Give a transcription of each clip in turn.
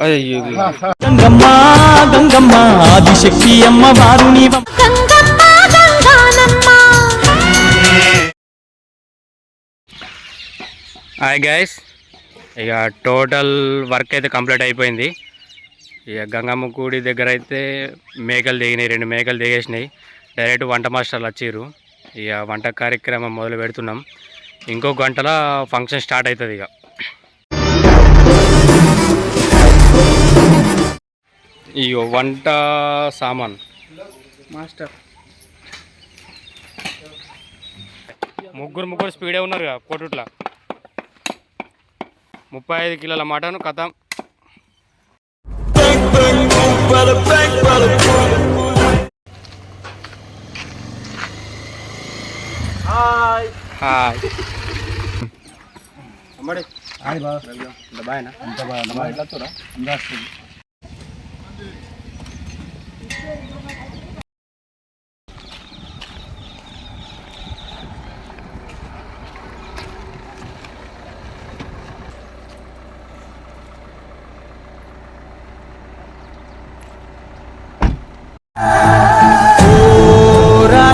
గంగమ్మ గంగమ్మ ఆదిశక్తి అమ్మ వారుని hi guys, ఇక total work అయితే కంప్లీట్ అయిపోయింది. ఇక గంగమ్మ గుడి దగ్గర అయితే మేకలు దిగినాయి, 2 మేకలు దిగేసినాయి. డైరెక్ట్ వంట మాస్టర్లు వచ్చిర్రు. ఇక వంట కార్యక్రమం మొదలు పెడుతున్నాం. ఇంకో గంటలో ఫంక్షన్ స్టార్ట్ అవుతుంది. ఇక వంట సామాన్ మాస్టర్ ముగ్గురు స్పీడే ఉన్నారు కదా కోటుట్లా. 35 కిలోల మటన్ కథం. హాయ్ హాయ్ అమ్మడి హాయ్ బా బాయ్నా అంత బాగా ఎట్లా తోరా అందాస్తుంది.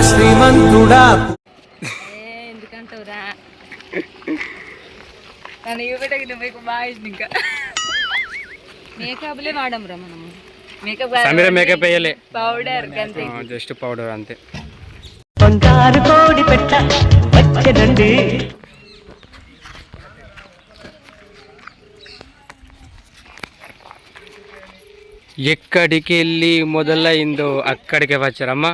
శ్రీమంతుడా ఎందుకంటావురా నన్ను ఇవ్వటకి మీకు బాగా ఇంకా మేకప్లే వాడమురా మనము. మేకప్ వేయలే, పౌడర్ జస్ట్ పౌడర్ అంతే. కోడి పెట్ట వచ్చేదండి. ఎక్కడికి వెళ్ళి మొదలైందో అక్కడికే వచ్చారమ్మా.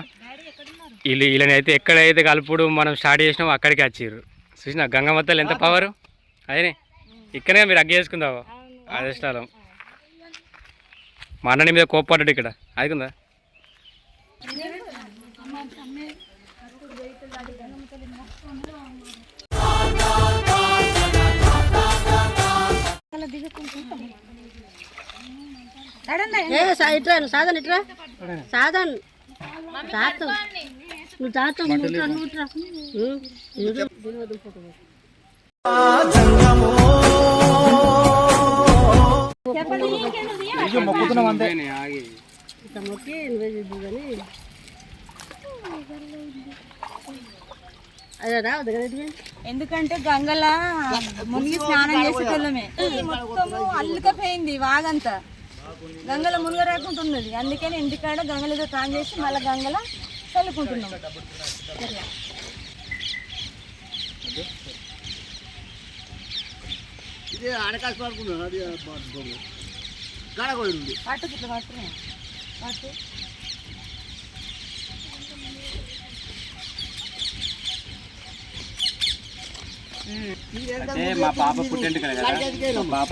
వీళ్ళనైతే ఎక్కడైతే కలుపుడు మనం స్టార్ట్ చేసినామో అక్కడికి వచ్చిర్రు. చూసినా గంగమ్మ తల్లి ఎంత పవరు. అదే ఇక్కడనే మీరు అగ్గ చేసుకుందావు అదృష్టాలం. మా అన్నని మీద కోప్పడ్డాడు ఇక్కడ. అదికుందా సాధన్ ఇట్రా సాధన్ తాత నువ్వు తాత మొక్కి అదే రావద్దు కదా. ఎందుకంటే గంగల మునిగి స్నానం చేసేటోళ్ళమే. మొత్తము అల్లుకపోయింది వాగంతా. గంగల మునుగ రాకుంటున్నది. అందుకని ఇంటికాడ గంగలతో స్నానం చేసి మళ్ళీ గంగల చల్లుకుంటున్నాం. పట్టు ఇట్లా పట్టు పట్టు. మా పాప పుట్టేందుకు పాప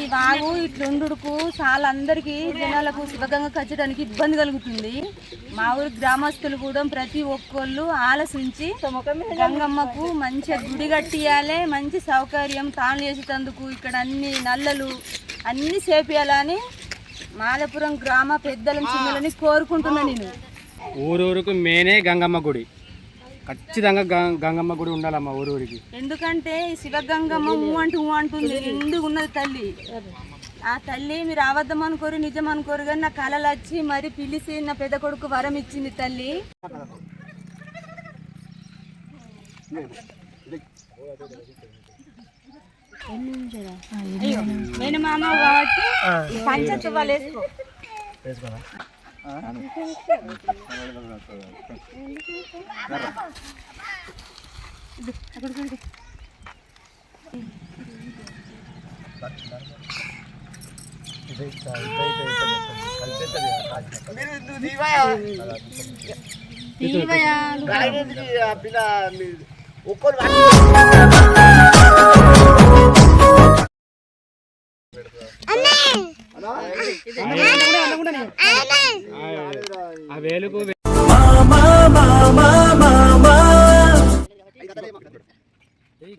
ఈ వాగు ఇట్లుండుకు చాలా అందరికి జనాలకు శివగంగ కచ్చడానికి ఇబ్బంది కలుగుతుంది. మా ఊరు గ్రామస్తులు కూడా ప్రతి ఒక్కళ్ళు ఆలోచించి గంగమ్మకు మంచిగా గుడి కట్టియాలి, మంచి సౌకర్యం తాను చేసేటందుకు ఇక్కడ అన్ని నల్లలు అన్ని చేపియాలని మాలపురం గ్రామ పెద్దలను చిన్నలని కోరుకుంటున్నా. నేను ఊరూరుకు మేనే గంగమ్మ గుడి, ఖచ్చితంగా గంగమ్మ గుడి ఉండాలమ్మా ఊరూరికి. ఎందుకంటే శివగంగమ్మ అంటుంది ఎందుకు ఉన్నది తల్లి. ఆ తల్లి మీరు అబద్ధం అనుకోరు నిజం అనుకోరు కానీ నా కళలు వచ్చి మరి పిలిచి నా పెద్ద కొడుకు వరం ఇచ్చింది తల్లి. నేను మామ కాబట్టి పంచత్తు వాళ్ళు వేసుకో. ఆ వేలుకు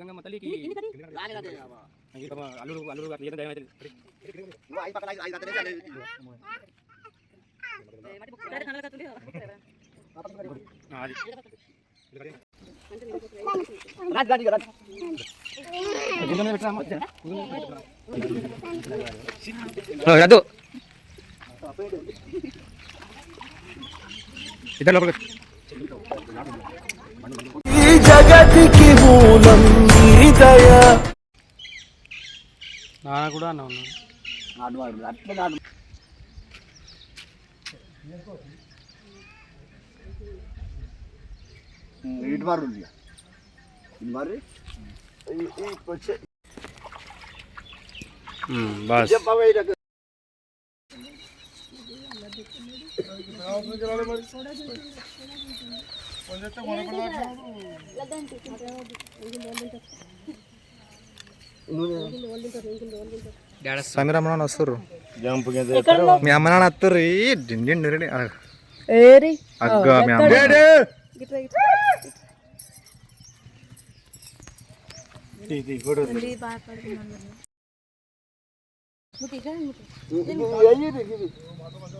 గంగమ్మ తల్లికి అల్లుడు రద్దు ఇద్దరు లోపలికి ఈ జగతికి మూలం హృదయ నాన్న కూడా అన్న ఉన్నాడు బస్ సమీర అమ్మ నాన్న వస్తారు మీ అమ్మ నాన్న వస్తారు డిండి అగ్గ మీ అమ్మ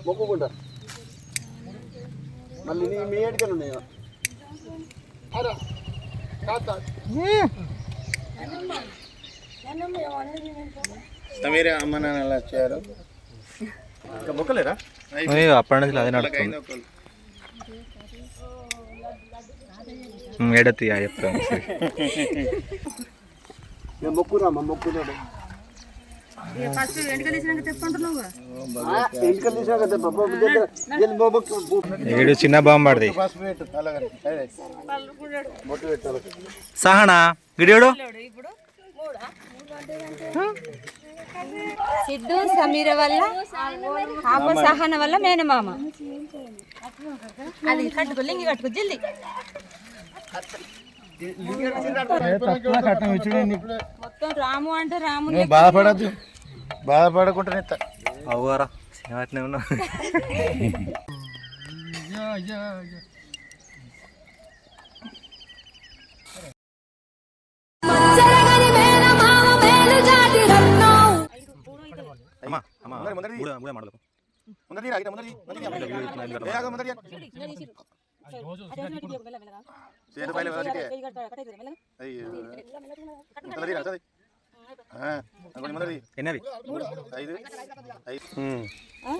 మొక్కుకుంటా మళ్ళీ మీ ఏడికలు ఉన్నాయా సమీర అమ్మ నాన్న ఎలా వచ్చారు మొక్కలేరా అప్పటి నుంచి అదే నడుస్తుంది ఏడతి చెప్తాను మొక్కురామ్మా మొక్కున్నాడు ఫస్ట్ ఎండుకలు తీసినాక తెప్పుకుంటున్నావు ఎంటికలు తీసాక ఏడు చిన్న బాంబు పడది బొట్టు పెట్టాలి సహనా గిడియోడు సిద్ధు సమీర వల్ల పాప సహన వల్ల మేనమామ అది కట్టుకో లింగి కట్టుకో జల్ది మొత్తం రాము అంటే రాము బాధపడద్దు బాధపడకుండా అవుగారా సినిమానే ఉన్నా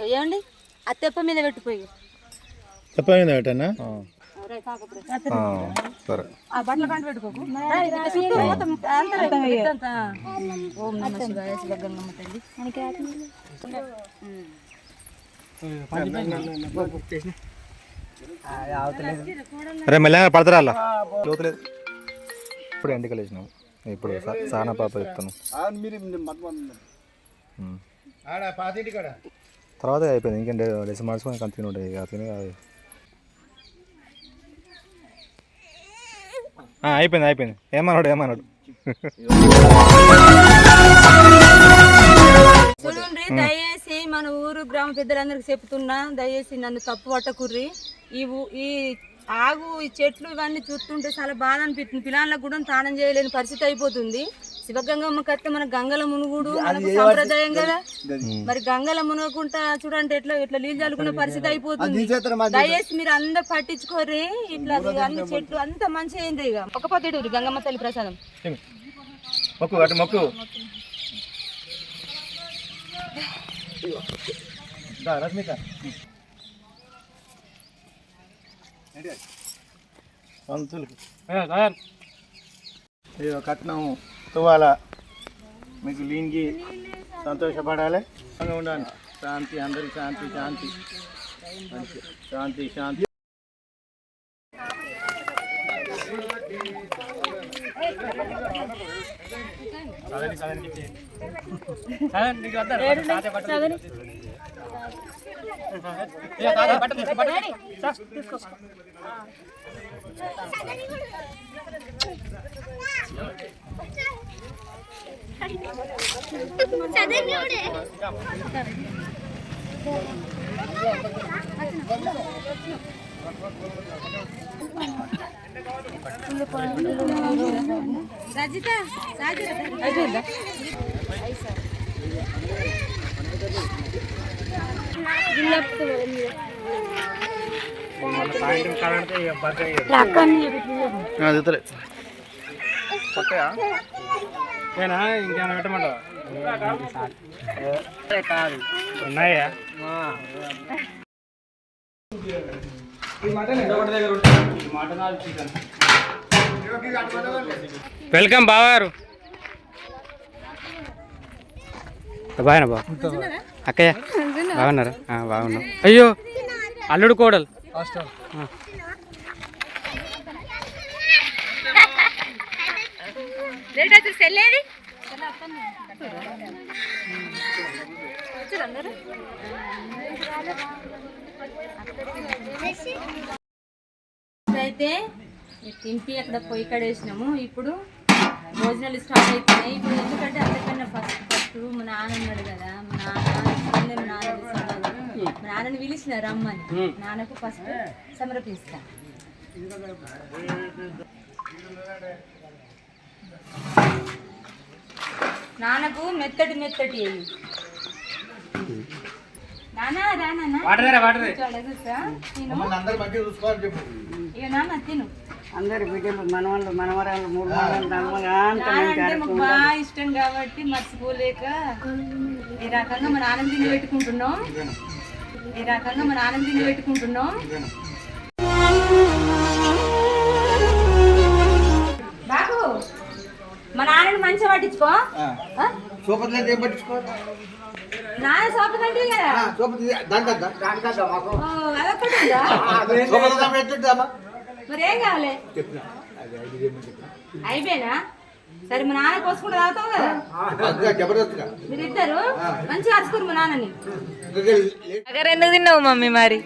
ఏమండి ఆ తెప్ప మీద పెట్టిపోయి చెప్పండి ఏటన్నా సరే ఆ బట్టల కంట పెట్టుకోకు ఓం నమ శివాయ శివగంగమ్మ తల్లి అరే మెల్లగా పడతారా అలా లోతులేదు ఇప్పుడు ఎంటికలు వేసినావు ఇప్పుడు సానా పాప చెప్తాను తర్వాత అయిపోయింది ఇంకేంటి డెస్ మార్చుకొని కంటిన్యూ ఉంటాయి ఇక తిని అయిపోయింది ఏమన్నాడు చూడండి దయచేసి మన ఊరు గ్రామ పెద్దలందరికి చెప్తున్నా దయచేసి నన్ను తప్పు పట్టకుర్రి ఈ ఆగు ఈ చెట్లు ఇవన్నీ చూస్తుంటే చాలా బాధ అనిపిస్తుంది పిల్లలకు కూడా స్నానం చేయలేని పరిస్థితి అయిపోతుంది శివగంగమ్మ కట్టే మన గంగల మునుగుడు మనకు సంప్రదాయం కదా మరి గంగల మునగకుండా చూడండి ఎట్లా నీళ్ళు చల్లుకునే పరిస్థితి అయిపోతుంది దయచేసి మీరు అందరు పట్టించుకోర్రి ఇట్లా అన్ని చెట్లు అంత మంచిగా అయింది ఇక ఒక పొద్దు గంగమ్మ తల్లి ప్రసాదం మొక్కు అటు మొక్కు రశ్మిక పంతులకి కట్నం తువాల మీకు లింగి సంతోషపడాలి ఉండాలి శాంతి అందరికి శాంతి శాంతి శాంతి శాంతి రజిత అదే ఏనా ఇంకేమైనా పెట్టమంటావా? ఉన్నాయా? వెల్కమ్ బావారు. బాగానా బావ? అక్కయ్య బాగున్నారా? బాగున్నాం. అయ్యో అల్లుడు కోడలు అయితే తింపి అక్కడ పొయ్యి కడేసినాము. ఇప్పుడు భోజనాలు స్టార్ట్ అవుతున్నాయి. ఇప్పుడు ఎందుకంటే అంతకన్నా ఫస్ట్ మా నాన్న ఉన్నాడు కదా, మా నాన్నని పిలిచిన రమ్మని. నాన్నకు ఫస్ట్ సమర్పిస్తా. నాన్నకు మెత్తటి మెత్తటి నాన్న తిను. అందరి బిడ్డలు మనవాళ్ళు మనవరాలు 3 అంటే మాకు బాగా ఇష్టం కాబట్టి మర్చిపోలేక ఈ రకంగా మా నాన్న తిని పెట్టుకుంటున్నాం. బాబు మా నాన్నని మంచిగా పట్టించుకో. నాన్న సోపతి అంటే కదా అదొకటి మరి ఏం కావాలి? అయిపోయినా సరే. మా నాన్న కోసుకుంటూ తాగుతావు కదా మీరిద్దరు మంచిగా అరుచుకోరు మా నాన్నని. ఎందుకు తిన్నావు మమ్మీ? మరి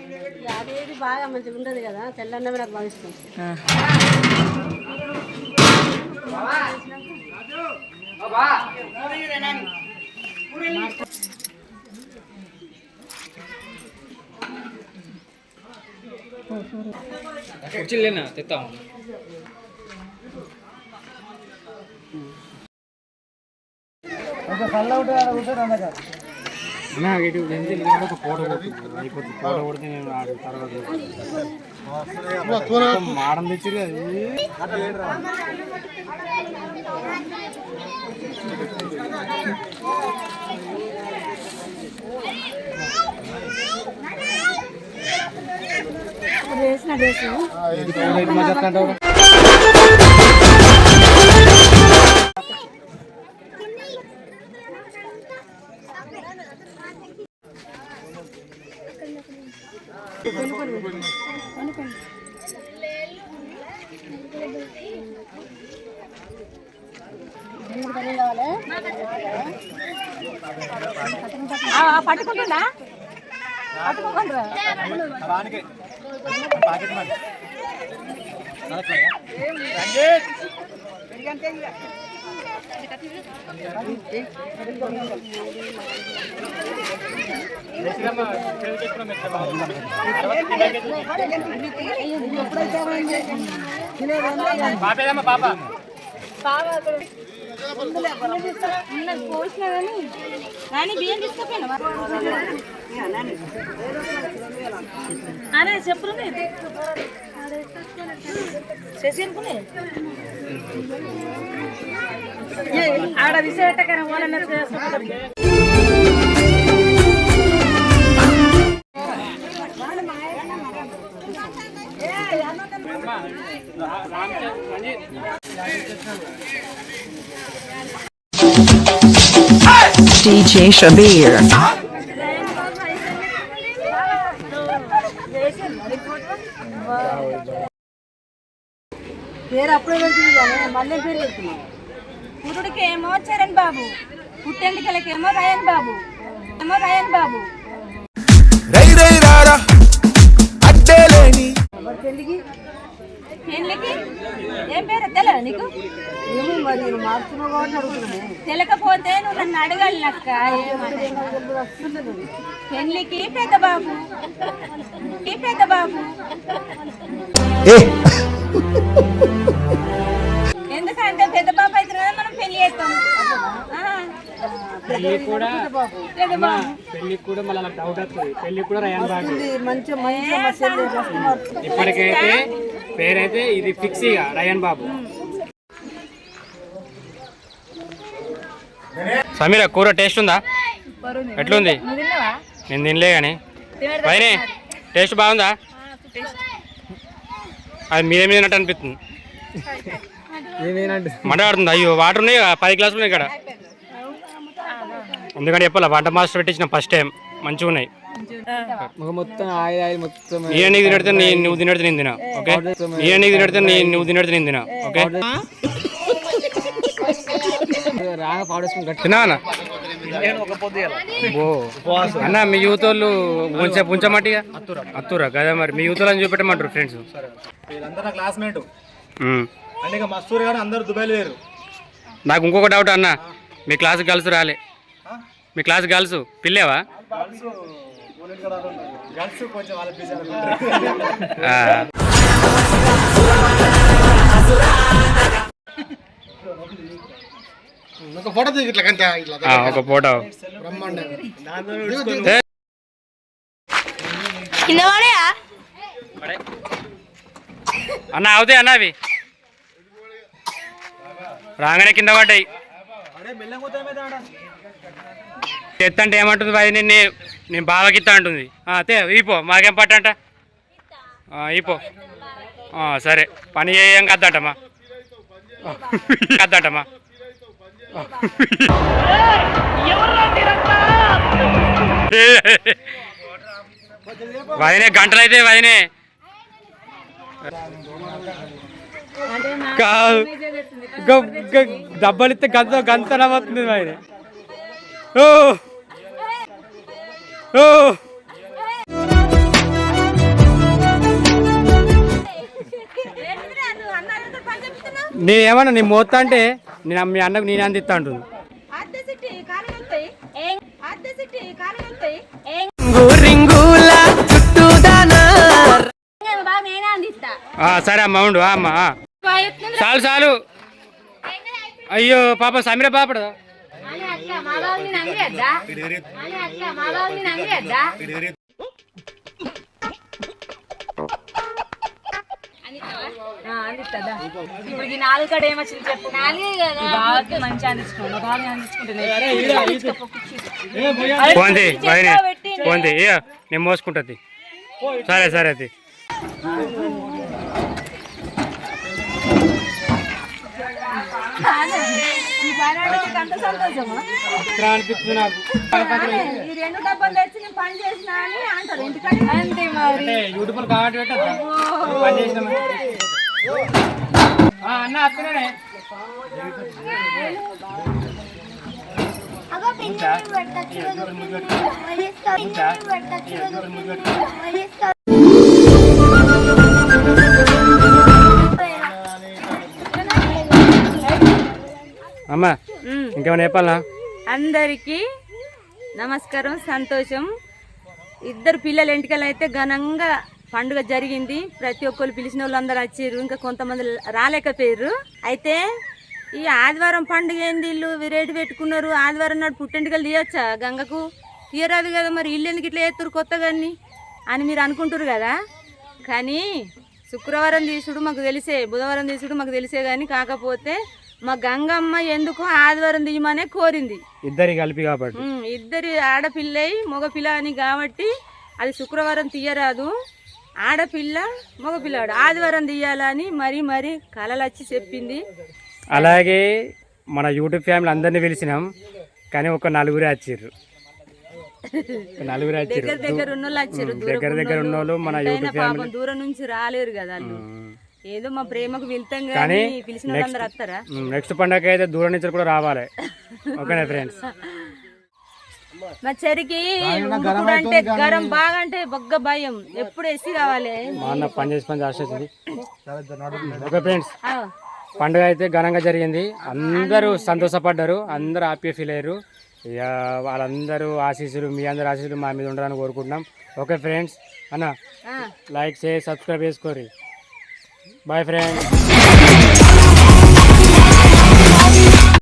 అదేది బాగా మంచిగా ఉండదు కదా, తెల్లన్నమే నాకు బాగా ఇష్టం. కుర్చీలేనా తెస్తాం. ఫోటో కొడితే నేను తర్వాత మాడం తెచ్చి పట్టుకుంటున్నా పట్టుకోకుండా పోసినా కానీ నాని బియ్యం తీసుకోపోయినా అరే చెప్పులు చేసి అనుకునే ఆడ విసేటకరం వాళ్ళని DJ Shabir. పేరు అప్పుడే వెళ్తుంది కానీ మళ్ళీ పేరు వెళ్తున్నాం. పురుడికి ఏమో చరణ్ బాబు, పుట్టెంటికలకేమో రయన్ బాబు. రై రై రారా అడ్డేలేని పెళ్ళికి ఏం పేరు తెలరా నీకు? ఏమో మరి నేను మార్చున్నావు కాబట్టి అడుగుతున్నాను. తెలకపోతే నువ్వు నన్ను అడగాలి అక్క. పెళ్ళికి పెద్ద బాబు ఎందుకంటే పెద్ద బాబు అయితే కదా మనం పెళ్లి చేస్తాం. పెళ్లి కూడా మళ్ళీ డౌట్ వస్తుంది. పెళ్లి కూడా రయాన్ బాబు. ఇప్పటికైతే పేరైతే ఇది ఫిక్స్ ఇక రయాన్ బాబు. సమీర కూర టేస్ట్ ఉందా? ఎట్లుంది? నేను తినలే కానీ పైన టేస్ట్ బాగుందా? అది మీద మీదన్నట్టు అనిపిస్తుంది. మంటపడుతుంది. అయ్యో వాటర్ ఉన్నాయి 10 గ్లాసులు ఉన్నాయి ఇక్కడ. ఎందుకంటే చెప్పాలా వంట మాస్టర్ పెట్టించిన ఫస్ట్ టైం మంచిగా ఉన్నాయి. మొత్తం ఆయిల్ మొత్తం నేను నీకు తినడితే నువ్వు తినడితే నేను తినా. ఓకే నేను నీకు తినడితే నువ్వు తినడితే నేను తినా. ఓకే తినా అన్న. అన్న మీ యూత్ వాళ్ళు ఉంచమట్టిగా అత్తురా కదా మరి మీ యూత్ వాళ్ళని చూపెట్టమంటారు ఫ్రెండ్స్. వీళ్ళందరూ క్లాస్మేట్ అంటే ఇక మస్తూరు కానీ అందరూ దుబాయ్ లేరు. నాకు ఇంకొక డౌట్ అన్న, మీ క్లాస్ గర్ల్స్ రాలే? మీ క్లాస్ గర్ల్స్ పిల్లేవా? గర్ల్స్ కొంచెం వాళ్ళ ఒక ఫోటో ఒక ఫోటో అన్న అవుతాయి అన్న. అవి రాగానే కింద పడ్డాయి. ఎత్తంటే ఏమంటుంది అది? నేను బావకి ఇస్తా అంటుంది. అతే ఈపో మాకేం పట్టంట ఈపో. సరే పని చేయం కద్దటమ్మా కద్దటమ్మా. వదినే గంటలు అయితే వదినే డబ్బలు ఇస్తే గంత నవ్వుతుంది వదినే. నేనేమన్నా నీ మోత్తా అంటే నేను మీ అన్నకు నేను అందిస్తా అంటుంది. సరే అమ్మ ఉండు అమ్మ చాలు చాలు. అయ్యో పాప సమీర పాపడు ఇప్పుడు ఈ 4 కడ ఏమొచ్చింది చెప్పు. బాగా మంచిగా అందించుకోండి. బాగా అందించుకుంటుంది. పోంది పోంది నేను మోసుకుంటుంది. సరే సరే అది అనిపిస్తుంది నాకు. యూట్యూబ్ కాబట్టి పెట్టద్దా పని చేసిన అన్న అత్తనే అమ్మా ఇంకేమైనా చెప్పాలా? అందరికీ నమస్కారం. సంతోషం. 2 పిల్లల ఎంటికలు అయితే ఘనంగా పండుగ జరిగింది. ప్రతి ఒక్కరు పిలిచిన వాళ్ళు అందరు వచ్చారు. ఇంకా కొంతమంది రాలేకపోయారు. అయితే ఈ ఆదివారం పండుగ ఏంది ఇల్లు రేటు పెట్టుకున్నారు. ఆదివారం నాడు పుట్టెంటికలు తీయొచ్చా? గంగకు తీయరాదు కదా. మరి ఇల్లు ఎందుకు ఇట్లా చేస్తారు కొత్తగాని అని మీరు అనుకుంటారు కదా. కానీ శుక్రవారం తీసుడు మాకు తెలిసే, బుధవారం తీసుడు మాకు తెలిసే. కానీ కాకపోతే మా గంగమ్మ ఎందుకు ఆదివారం తీయమనే కోరింది. ఇద్దరి కలిపి కాబట్టి, ఇద్దరి ఆడపిల్ల మగపిల్ల అని కాబట్టి అది శుక్రవారం తీయరాదు. ఆడపిల్ల మగపిల్లాడు ఆదివారం తీయాలని మరీ కలలు వచ్చి చెప్పింది. అలాగే మన యూట్యూబ్ ఫ్యామిలీ అందరినీ పిలిచినాం. కానీ ఒక 4 వచ్చారు. 4 వచ్చారు. దగ్గర ఉన్న వాళ్ళు వచ్చారు. దగ్గర ఉన్న వాళ్ళు మన యూట్యూబ్ ఫ్యామిలీ దూరం నుంచి రాలేరు కదా. వాళ్ళు ఏదో మా ప్రేమకు వెళ్తాం కానీ పిలిచిన వాళ్ళందరూ వస్తారా? నెక్స్ట్ పండగ అయితే దూరం నుంచి కూడా రావాలి. ఓకేనా ఫ్రెండ్స్? మా చెరికి అంటే గరం బాగా అంటే బొగ్గ భయం. ఎప్పుడు ఎసి కావాలి. మా అన్న పని చేసి ఆశించింది. ఓకే ఫ్రెండ్స్, పండుగ అయితే ఘనంగా జరిగింది. అందరూ సంతోషపడ్డారు. అందరూ హ్యాపీ ఫీల్ అయ్యారు. ఇక వాళ్ళందరూ ఆశీస్సులు, మీ అందరు ఆశీస్సులు మా మీద ఉండాలని కోరుకుంటున్నాం. ఓకే ఫ్రెండ్స్, అన్న లైక్ చేసి సబ్స్క్రైబ్ చేసుకోరి. Bye friends.